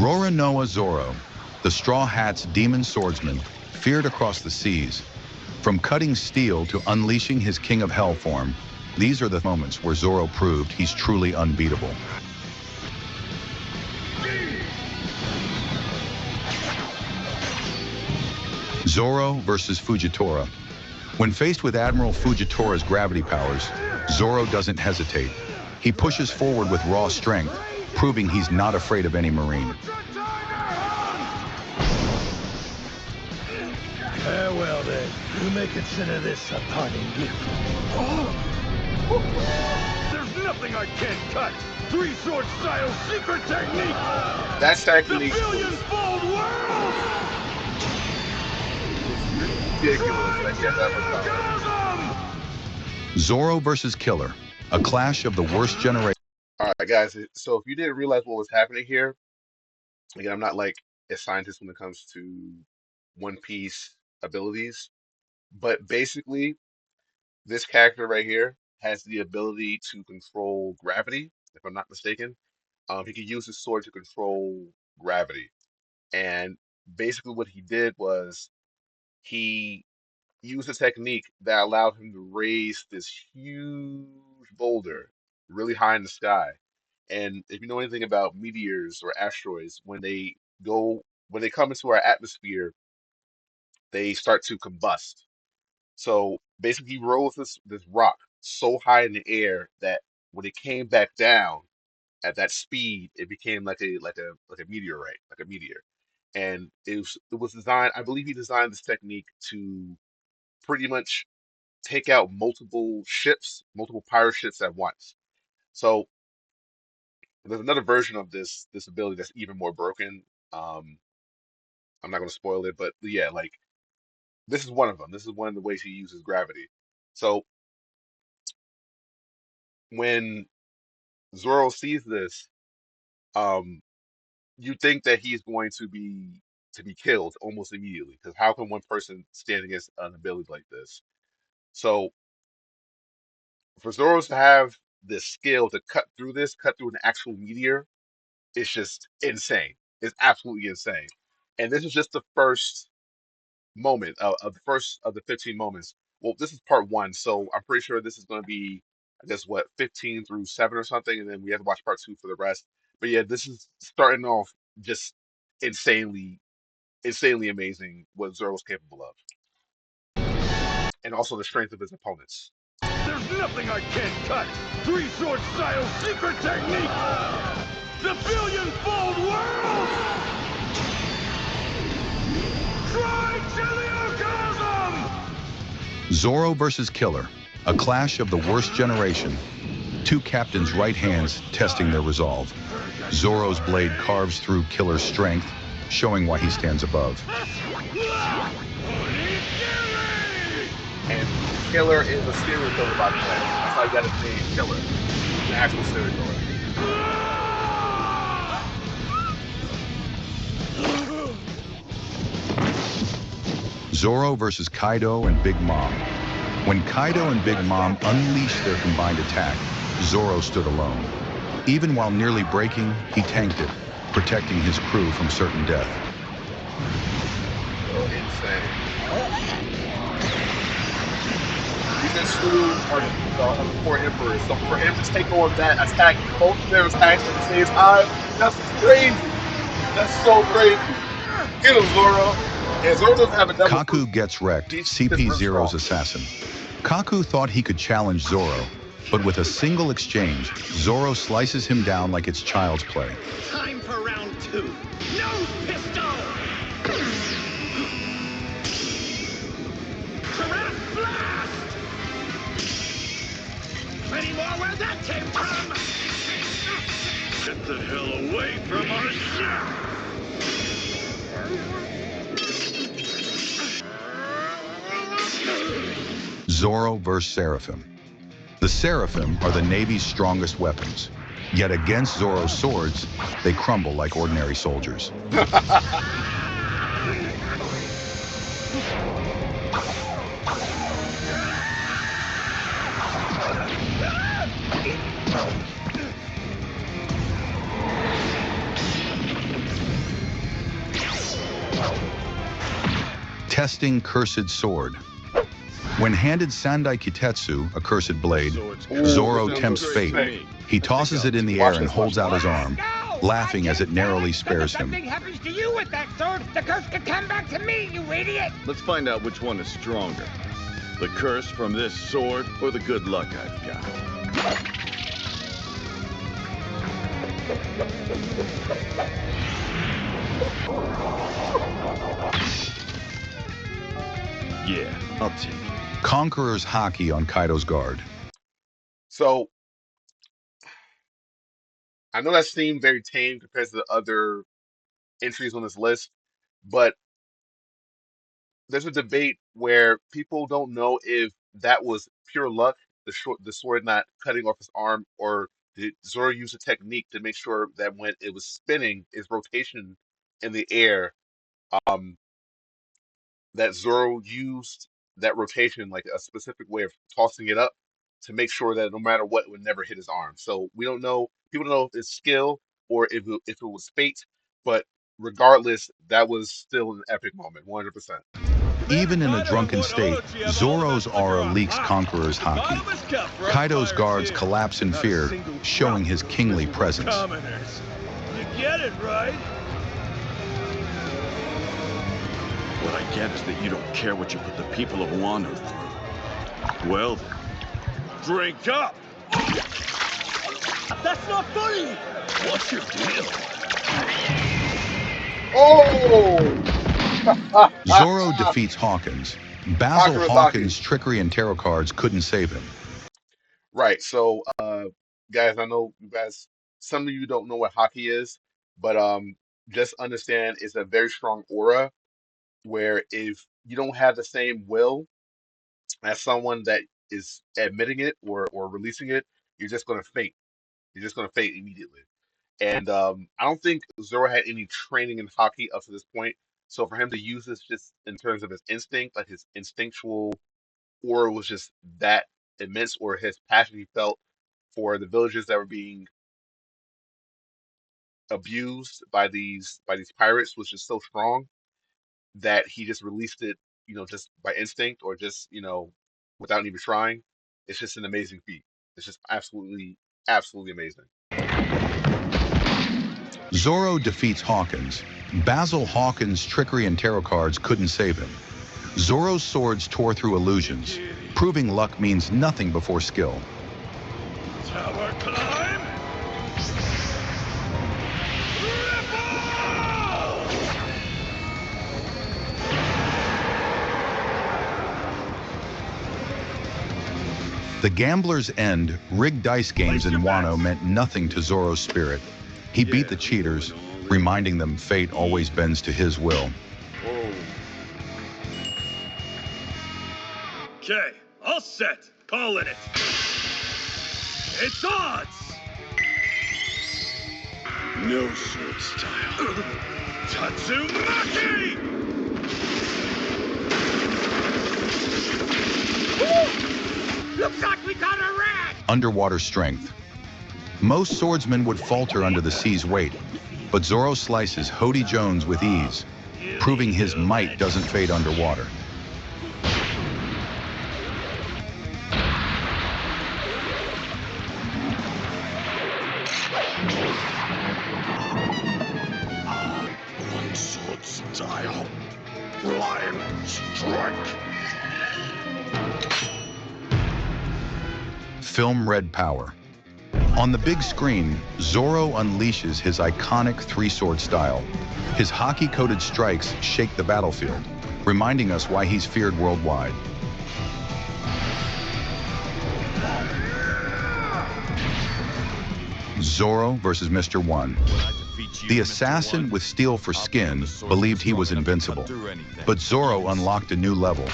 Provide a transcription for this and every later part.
Roronoa Zoro, the Straw Hat's demon swordsman, feared across the seas. From cutting steel to unleashing his King of Hell form, these are the moments where Zoro proved he's truly unbeatable. Zoro versus Fujitora. When faced with Admiral Fujitora's gravity powers, Zoro doesn't hesitate. He pushes forward with raw strength, proving he's not afraid of any marine. Well then, you may consider this a parting gift. There's nothing I can't cut! Three-sword style secret technique! That's technique. The billion-fold world! Ridiculous that he has that much power. Zoro versus Killer, a clash of the worst generation. All right, guys. So if you didn't realize what was happening here, again, I'm not like a scientist when it comes to One Piece abilities, but basically, this character right here has the ability to control gravity, if I'm not mistaken. He could use his sword to control gravity. And basically, what he did was he used a technique that allowed him to raise this huge boulder really high in the sky. And if you know anything about meteors or asteroids, when they come into our atmosphere, they start to combust. So basically, he rolls this rock so high in the air that when it came back down at that speed, it became like a meteorite, like a meteor. And it was designed. I believe he designed this technique to pretty much take out multiple ships, multiple pirate ships at once. So there's another version of this ability that's even more broken. Um, I'm not going to spoil it, but yeah, like this is one of them. This is one of the ways he uses gravity. So when Zoro sees this, um, you think that he's going to be killed almost immediately. Because how can one person stand against an ability like this? So for Zoro to have the skill to cut through an actual meteor, it's just insane. It's absolutely insane. And this is just the first moment of the first of the 15 moments. Well, this is part one, so I'm pretty sure this is going to be, I guess, what, 15 through 7 or something, and then we have to watch part two for the rest. But yeah, this is starting off just insanely, insanely amazing what Zoro's capable of, and also the strength of his opponents. There's nothing I can't cut! Three-sword style secret technique! The billion-fold world! Zoro versus Killer, a clash of the worst generation. Two captains' right hands testing their resolve. Zoro's blade carves through Killer's strength, showing why he stands above. And Killer is a serial killer, by the way. That's how you got his name, Killer. An actual serial killer. Zoro versus Kaido and Big Mom. When Kaido and Big Mom unleashed their combined attack, Zoro stood alone. Even while nearly breaking, he tanked it, protecting his crew from certain death. Oh, insane. These are two are the four emperors, so for him to take on that attack, both of their attacks at the same time, that's crazy. That's so crazy. Get him, Zoro. And Zoro doesn't have a double Kaku proof. gets wrecked, He's just real CP0's strong. assassin. Kaku thought he could challenge Zoro, but with a single exchange, Zoro slices him down like it's child's play. Time for round two. Nose pistol! Giraffe blast! Any more where that came from? Get the hell away from our ship! Zoro versus Seraphim. The Seraphim are the Navy's strongest weapons. Yet against Zoro's swords, they crumble like ordinary soldiers. Testing cursed sword. When handed Sandai Kitetsu, a cursed blade, Zoro tempts fate. He tosses it in the air and holds out his arm, laughing as it narrowly spares him. If something happens to you with that sword, the curse can come back to me, you idiot! Let's find out which one is stronger. The curse from this sword or the good luck I've got. Yeah, I'll take it. Conqueror's haki on Kaido's guard. So I know that seemed very tame compared to the other entries on this list, but there's a debate where people don't know if that was pure luck, the sword not cutting off his arm, or did Zoro use a technique to make sure that when it was spinning, its rotation in the air, um, that Zoro used that rotation, like a specific way of tossing it up to make sure that no matter what, it would never hit his arm. So we don't know. People don't know if it's skill or if it was fate, but regardless, that was still an epic moment, 100%. Even in a drunken state, Zoro's aura leaks Conqueror's haki. Kaido's guards collapse in fear, showing his kingly presence. You get it, right? What I get is that you don't care what you put the people of Wano through. Well then, drink up! That's not funny! What's your deal? Oh! Zoro defeats Hawkins. Basil Conqueror's Hawkins' haki. trickery and tarot cards couldn't save him. Right. So, guys, I know you guys, some of you don't know what hockey is, but just understand it's a very strong aura where if you don't have the same will as someone that is admitting it or releasing it, you're just gonna faint. You're just gonna faint immediately. And I don't think Zoro had any training in hockey up to this point. So for him to use this just in terms of his instinct, like his instinctual aura was just that immense, or his passion he felt for the villagers that were being abused by these pirates was just so strong that he just released it, just by instinct or just, without even trying. It's just an amazing feat. It's just absolutely, absolutely amazing. Zoro defeats Hawkins. Basil Hawkins' trickery and tarot cards couldn't save him. Zoro's swords tore through illusions, proving luck means nothing before skill. Tower climb! The gambler's end, rigged dice games in Wano meant nothing to Zoro's spirit. He beat the cheaters, reminding them fate always bends to his will. Okay, all set. Calling it. It's odds! No sword style. Tatsumaki! Looks like we got a rat! Underwater strength. Most swordsmen would falter under the sea's weight, but Zoro slices Hody Jones with ease, proving his might doesn't fade underwater. One sword style. Lion strike. Film red power. On the big screen, Zoro unleashes his iconic three-sword style. His haki-coated strikes shake the battlefield, reminding us why he's feared worldwide. Zoro versus Mr. One. The assassin with steel for skin believed he was invincible, but Zoro unlocked a new level,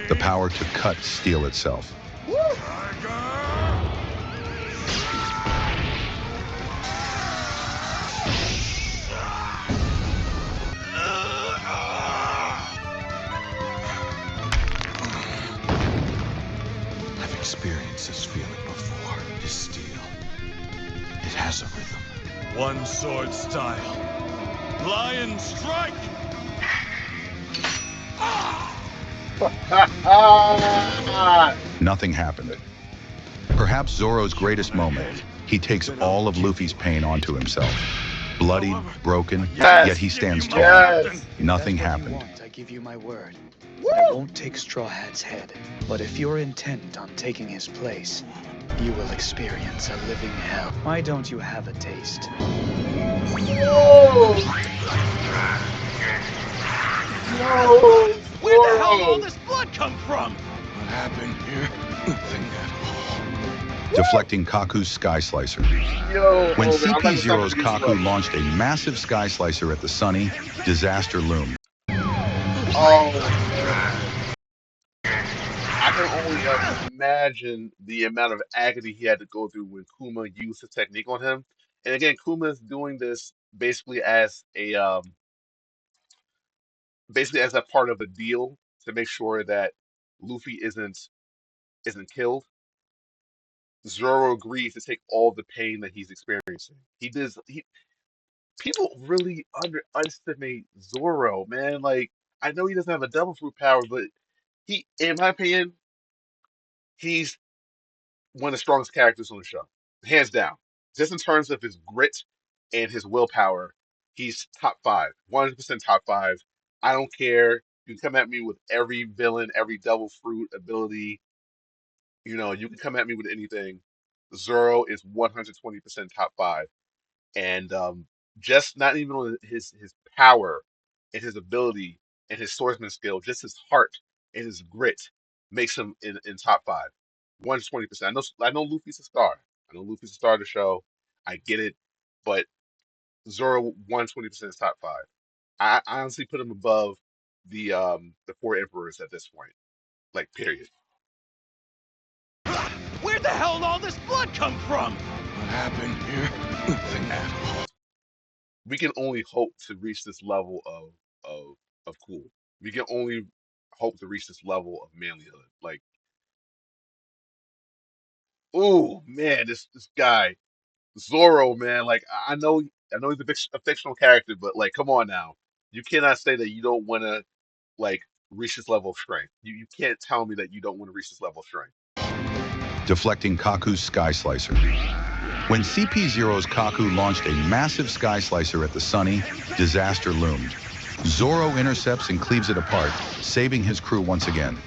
the power to cut steel itself. I've experienced this feeling before. This steel. It has a rhythm. One sword style. Lion strike! Nothing happened. Perhaps Zoro's greatest moment, he takes all of Luffy's pain onto himself. Bloodied, broken, yet Yes, he stands tall. yes. Nothing That's what you happened. want, I give you my word. Woo! I won't take Straw Hat's head, but if you're intent on taking his place, you will experience a living hell. Why don't you have a taste? Yo, yo, Where the hell did all Zoro. this blood come from? What happened here? Nothing at all. Deflecting Kaku's Sky Slicer. Yo, When man, I'm not gonna stop CP0's until it gets Kaku right. launched a massive Sky Slicer at the Sunny, disaster loomed. Oh man, I can only imagine the amount of agony he had to go through when Kuma used his technique on him. And again, Kuma is doing this basically as a part of a deal to make sure that Luffy isn't killed. Zoro agrees to take all the pain that he's experiencing. He does. People really underestimate Zoro, man. Like, I know he doesn't have a double fruit power, but in my opinion, he's one of the strongest characters on the show, hands down. Just in terms of his grit and his willpower, he's top five, 100% top five. I don't care. You can come at me with every villain, every double fruit ability. You can come at me with anything. Zoro is 120% top five. And just not even on his power and his ability and his swordsman skill, just his heart and his grit makes him in top five, 120%. I know Luffy's a star. I know Luffy's a star of the show. I get it, but Zoro 120% is top five. I honestly put him above the four emperors at this point, like period. Where the hell did all this blood come from? What happened here? Nothing at all. We can only hope to reach this level of cool. We can only hope to reach this level of manlyhood. Like, oh man, this guy Zoro, man. Like, I know he's a fictional character, but like, come on now, you cannot say that you don't want to like reach this level of strength. You can't tell me that you don't want to reach this level of strength. Deflecting Kaku's Sky Slicer. When CP0's Kaku launched a massive Sky Slicer at the Sunny, disaster loomed. Zoro intercepts and cleaves it apart, saving his crew once again.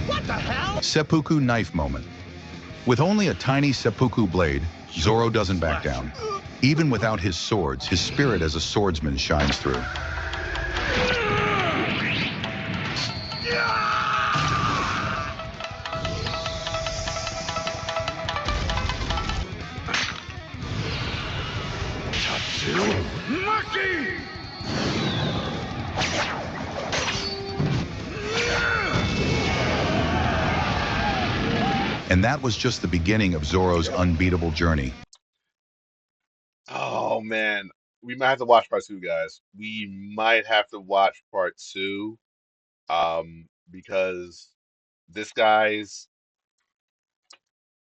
What the hell? Seppuku knife moment. With only a tiny seppuku blade, Zoro doesn't back down. Even without his swords, his spirit as a swordsman shines through. Maki! And that was just the beginning of Zoro's Yep. unbeatable journey. Oh man, we might have to watch part two, guys. We might have to watch part two, because this guy's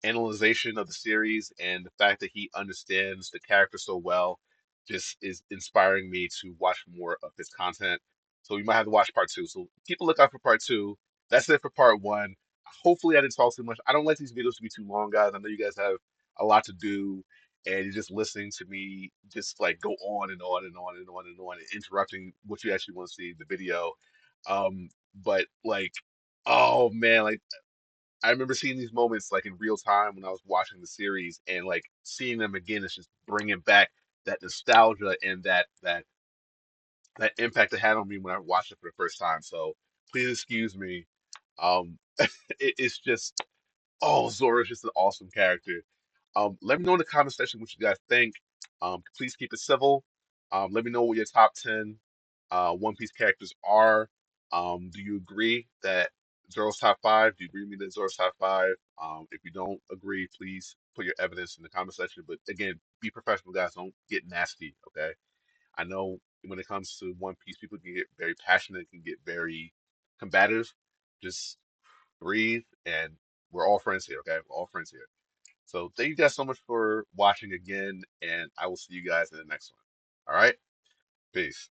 analyzation of the series and the fact that he understands the character so well just is inspiring me to watch more of his content. So we might have to watch part two. So keep a lookout for part two. That's it for part one. Hopefully, I didn't talk too much. I don't like these videos to be too long, guys. I know you guys have a lot to do, and you're just listening to me just like go on and on and on and on and on and interrupting what you actually want to see the video. But like, oh man, like I remember seeing these moments like in real time when I was watching the series, and like seeing them again is just bringing back that nostalgia and that impact it had on me when I watched it for the first time. So please excuse me. It's just, oh, Zoro's just an awesome character. Let me know in the comment section what you guys think. Please keep it civil. Let me know what your top 10 One Piece characters are. Do you agree that Zoro's top five? Do you agree with me that Zoro's top five? If you don't agree, please put your evidence in the comment section. But again, be professional, guys. Don't get nasty, okay? I know when it comes to One Piece, people can get very passionate, can get very combative. Just breathe, and we're all friends here, okay? We're all friends here. So thank you guys so much for watching again, and I will see you guys in the next one. All right, peace.